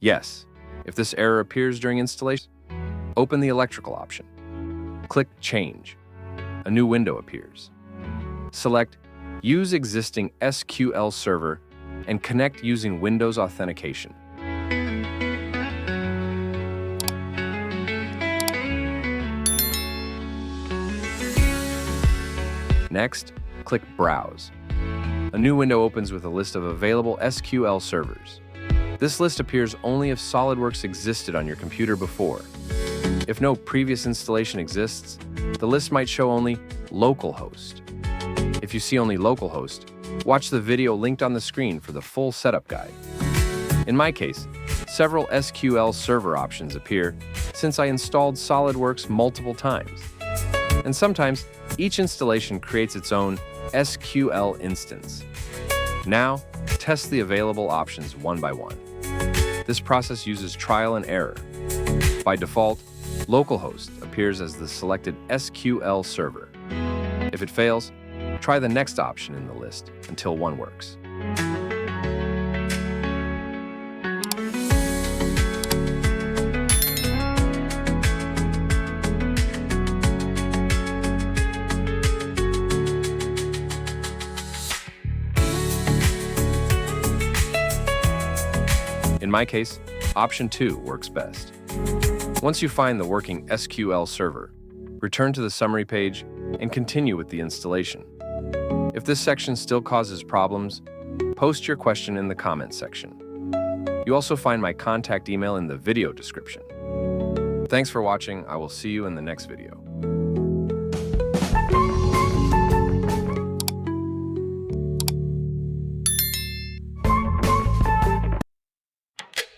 Yes. If this error appears during installation, open the electrical option. Click Change. A new window appears. Select Use existing SQL Server and connect using Windows Authentication. Next, click Browse. A new window opens with a list of available SQL servers. This list appears only if SolidWorks existed on your computer before. If no previous installation exists, the list might show only localhost. If you see only localhost, watch the video linked on the screen for the full setup guide. In my case, several SQL Server options appear since I installed SolidWorks multiple times. And sometimes, each installation creates its own SQL instance. Now, test the available options one by one. This process uses trial and error. By default, localhost appears as the selected SQL server. If it fails, try the next option in the list until one works. In my case, option 2 works best. Once you find the working SQL server, return to the summary page and continue with the installation. If this section still causes problems, post your question in the comments section. You also find my contact email in the video description. Thanks for watching. I will see you in the next video.